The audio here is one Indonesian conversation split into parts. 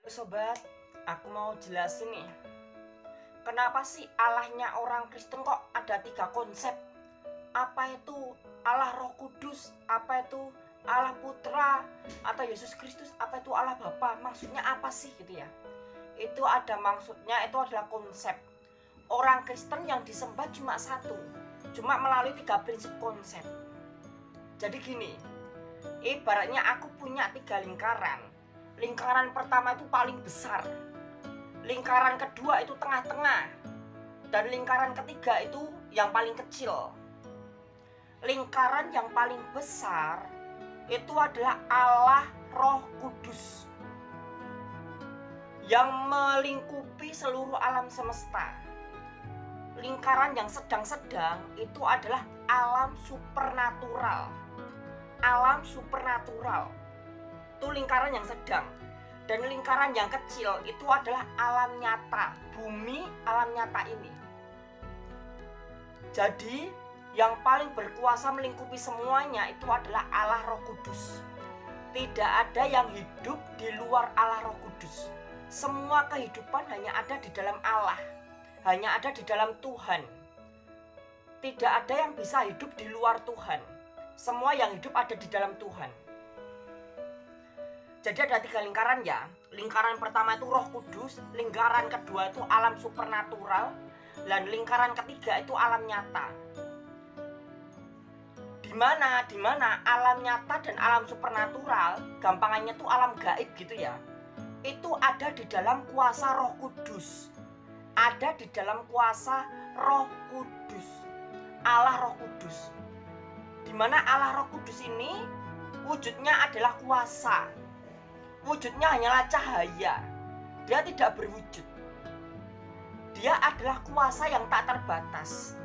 Sobat, aku mau jelasin nih. Kenapa sih Allahnya orang Kristen kok ada 3 konsep? Apa itu Allah Roh Kudus? Apa itu Allah Putra? Atau Yesus Kristus? Apa itu Allah Bapa? Maksudnya apa sih gitu ya? Itu ada maksudnya, itu adalah konsep. Orang Kristen yang disembah cuma satu, cuma melalui 3 prinsip konsep. Jadi gini, ibaratnya aku punya 3 lingkaran. Lingkaran pertama itu paling besar, lingkaran kedua itu tengah-tengah, dan lingkaran ketiga itu yang paling kecil. Lingkaran yang paling besar itu adalah Allah Roh Kudus yang melingkupi seluruh alam semesta. Lingkaran yang sedang-sedang itu adalah alam supernatural. Alam supernatural itu lingkaran yang sedang, dan lingkaran yang kecil itu adalah alam nyata, bumi alam nyata ini. Jadi yang paling berkuasa melingkupi semuanya itu adalah Allah Roh Kudus. Tidak ada yang hidup di luar Allah Roh Kudus. Semua kehidupan hanya ada di dalam Allah, hanya ada di dalam Tuhan. Tidak ada yang bisa hidup di luar Tuhan. Semua yang hidup ada di dalam Tuhan. Jadi ada 3 lingkaran ya. Lingkaran pertama itu Roh Kudus, lingkaran kedua itu alam supernatural, dan lingkaran ketiga itu alam nyata. Dimana alam nyata dan alam supernatural, gampangannya itu alam gaib gitu ya. Itu ada di dalam kuasa Roh Kudus. Ada di dalam kuasa Roh Kudus. Allah Roh Kudus. Dimana Allah Roh Kudus ini wujudnya adalah kuasa. Wujudnya hanyalah cahaya. Dia tidak berwujud. Dia adalah kuasa yang tak terbatas.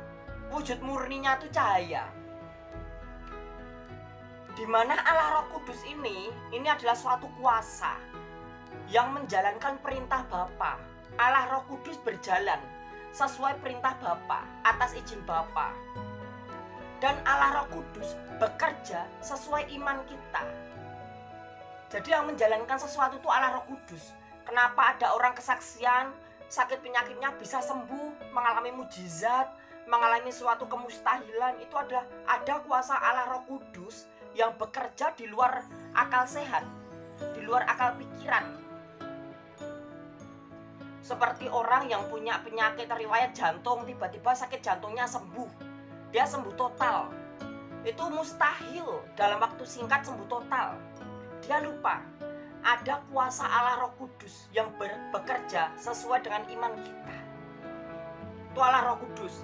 Wujud murninya itu cahaya. Di mana Allah Roh Kudus ini adalah suatu kuasa yang menjalankan perintah Bapa. Allah Roh Kudus berjalan sesuai perintah Bapa, atas izin Bapa. Dan Allah Roh Kudus bekerja sesuai iman kita. Jadi yang menjalankan sesuatu itu Allah Roh Kudus. Kenapa ada orang kesaksian, sakit penyakitnya bisa sembuh, mengalami mujizat, mengalami suatu kemustahilan, itu adalah ada kuasa Allah Roh Kudus yang bekerja di luar akal sehat, di luar akal pikiran. Seperti orang yang punya penyakit riwayat jantung, tiba-tiba sakit jantungnya sembuh, dia sembuh total. Itu mustahil dalam waktu singkat sembuh total. Dia lupa ada kuasa Allah Roh Kudus yang bekerja sesuai dengan iman kita. Itu Allah Roh Kudus.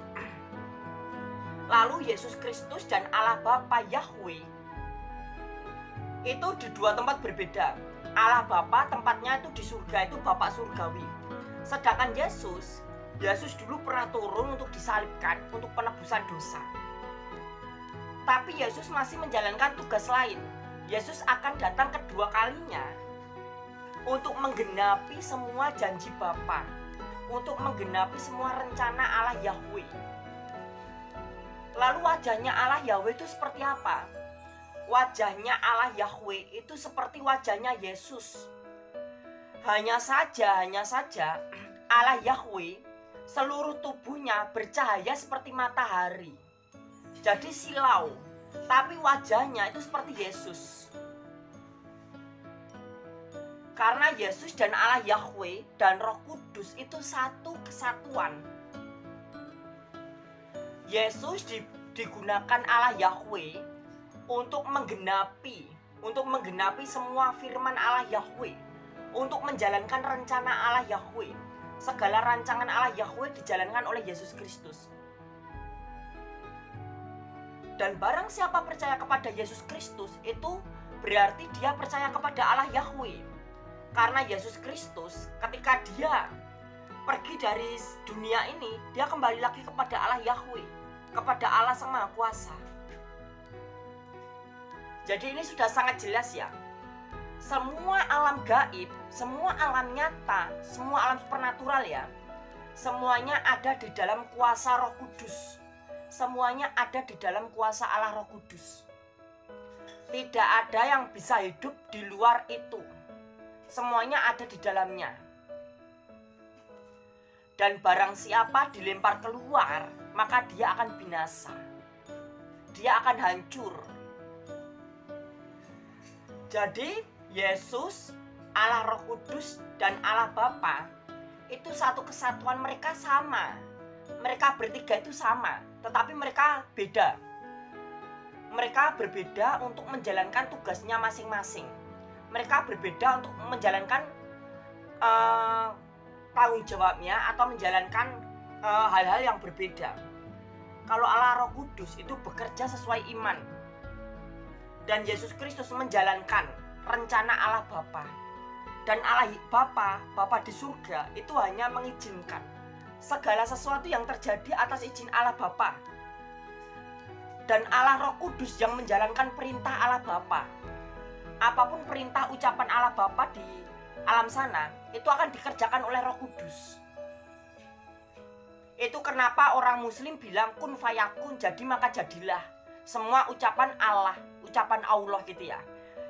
Lalu Yesus Kristus dan Allah Bapa Yahweh itu di 2 tempat berbeda. Allah Bapa tempatnya itu di surga, itu Bapa surgawi. Sedangkan Yesus dulu pernah turun untuk disalibkan untuk penebusan dosa. Tapi Yesus masih menjalankan tugas lain. Yesus akan datang kedua kalinya untuk menggenapi semua janji Bapa, untuk menggenapi semua rencana Allah Yahweh. Lalu wajahnya Allah Yahweh itu seperti apa? Wajahnya Allah Yahweh itu seperti wajahnya Yesus. Hanya saja Allah Yahweh seluruh tubuhnya bercahaya seperti matahari. Jadi silau, tapi wajahnya itu seperti Yesus. Karena Yesus dan Allah Yahweh dan Roh Kudus itu satu kesatuan. Yesus digunakan Allah Yahweh untuk menggenapi semua firman Allah Yahweh, untuk menjalankan rencana Allah Yahweh. Segala rancangan Allah Yahweh dijalankan oleh Yesus Kristus. Dan barang siapa percaya kepada Yesus Kristus, itu berarti dia percaya kepada Allah Yahweh. Karena Yesus Kristus ketika dia pergi dari dunia ini, dia kembali lagi kepada Allah Yahweh, kepada Allah Sang Maha Kuasa. Jadi ini sudah sangat jelas ya. Semua alam gaib, semua alam nyata, semua alam supernatural ya, semuanya ada di dalam kuasa Roh Kudus. Semuanya ada di dalam kuasa Allah Roh Kudus. Tidak ada yang bisa hidup di luar itu. semuanya ada di dalamnya. Dan barang siapa dilempar keluar, maka dia akan binasa. Dia akan hancur. Jadi Yesus, Allah Roh Kudus, dan Allah Bapa itu satu kesatuan, mereka sama. Mereka bertiga itu sama, tetapi mereka beda. Mereka berbeda untuk menjalankan tugasnya masing-masing. Mereka berbeda untuk menjalankan tanggung jawabnya atau menjalankan hal-hal yang berbeda. Kalau Allah Roh Kudus itu bekerja sesuai iman, dan Yesus Kristus menjalankan rencana Allah Bapa. Dan Allah Bapa di surga itu hanya mengizinkan segala sesuatu yang terjadi atas izin Allah Bapa. Dan Allah Roh Kudus yang menjalankan perintah Allah Bapa. Apapun perintah ucapan Allah Bapa di alam sana, itu akan dikerjakan oleh Roh Kudus. Itu kenapa orang Muslim bilang kun fayakun, jadi maka jadilah. Semua ucapan Allah, ucapan Allah gitu ya.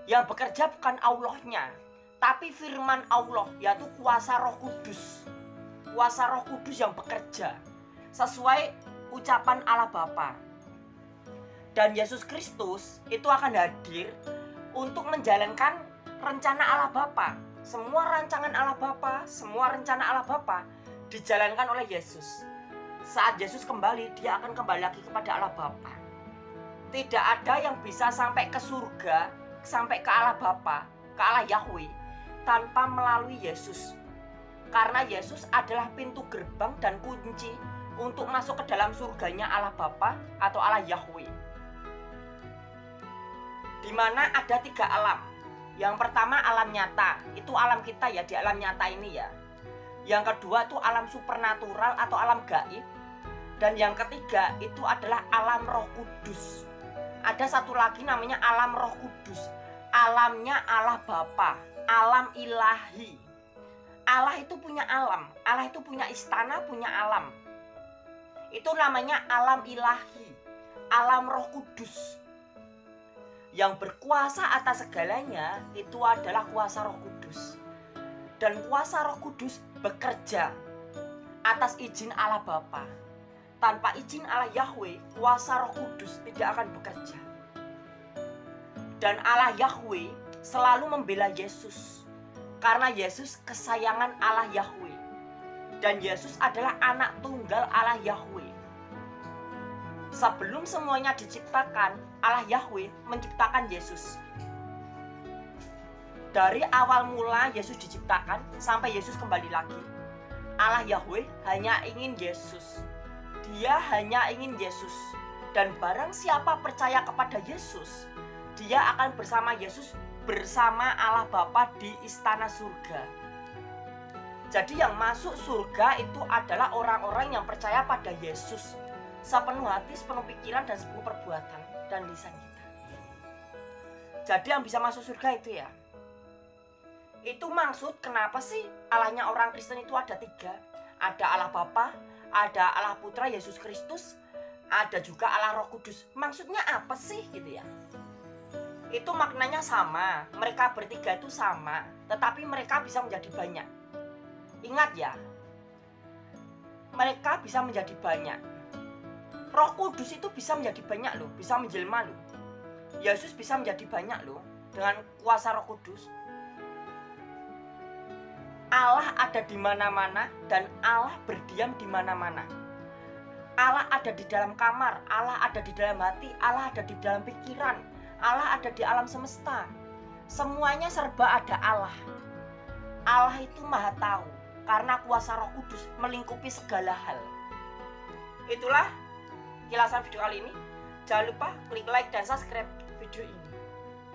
Yang bekerja bukan Allahnya, tapi firman Allah, yaitu kuasa Roh Kudus. Kuasa Roh Kudus yang bekerja sesuai ucapan Allah Bapa. Dan Yesus Kristus itu akan hadir untuk menjalankan rencana Allah Bapa. Semua rancangan Allah Bapa, semua rencana Allah Bapa dijalankan oleh Yesus. Saat Yesus kembali, dia akan kembali lagi kepada Allah Bapa. Tidak ada yang bisa sampai ke surga, sampai ke Allah Bapa, ke Allah Yahweh, tanpa melalui Yesus. Karena Yesus adalah pintu gerbang dan kunci untuk masuk ke dalam surganya Allah Bapa atau Allah Yahweh. Di mana ada 3 alam. Yang pertama alam nyata, itu alam kita ya, di alam nyata ini ya. Yang kedua itu alam supernatural atau alam gaib. Dan yang ketiga itu adalah alam Roh Kudus. Ada satu lagi namanya alam Roh Kudus. Alamnya Allah Bapa, alam ilahi. Allah itu punya alam, Allah itu punya istana, punya alam. Itu namanya alam ilahi, alam Roh Kudus. Yang berkuasa atas segalanya itu adalah kuasa Roh Kudus. Dan kuasa Roh Kudus bekerja atas izin Allah Bapa. Tanpa izin Allah Yahweh, kuasa Roh Kudus tidak akan bekerja. Dan Allah Yahweh selalu membela Yesus, karena Yesus kesayangan Allah Yahweh. Dan Yesus adalah anak tunggal Allah Yahweh. Sebelum semuanya diciptakan, Allah Yahweh menciptakan Yesus. Dari awal mula Yesus diciptakan sampai Yesus kembali lagi, Allah Yahweh hanya ingin Yesus. Dia hanya ingin Yesus. Dan barang siapa percaya kepada Yesus, dia akan bersama Yesus, bersama Allah Bapa di istana surga. Jadi yang masuk surga itu adalah orang-orang yang percaya pada Yesus sepenuh hati, sepenuh pikiran, dan sepenuh perbuatan dan lisan kita. Jadi yang bisa masuk surga itu ya. Itu maksud kenapa sih Allahnya orang Kristen itu ada 3. Ada Allah Bapa, ada Allah Putra Yesus Kristus, ada juga Allah Roh Kudus. Maksudnya apa sih gitu ya? Itu maknanya sama. Mereka bertiga itu sama, tetapi mereka bisa menjadi banyak. Ingat ya, mereka bisa menjadi banyak. Roh Kudus itu bisa menjadi banyak loh, bisa menjelma loh. Yesus bisa menjadi banyak loh dengan kuasa Roh Kudus. Allah ada di mana-mana dan Allah berdiam di mana-mana. Allah ada di dalam kamar, Allah ada di dalam hati, Allah ada di dalam pikiran, Allah ada di alam semesta. Semuanya serba ada Allah. Allah itu maha tahu karena kuasa Roh Kudus melingkupi segala hal. Itulah kilasan video kali ini. Jangan lupa klik like dan subscribe video ini.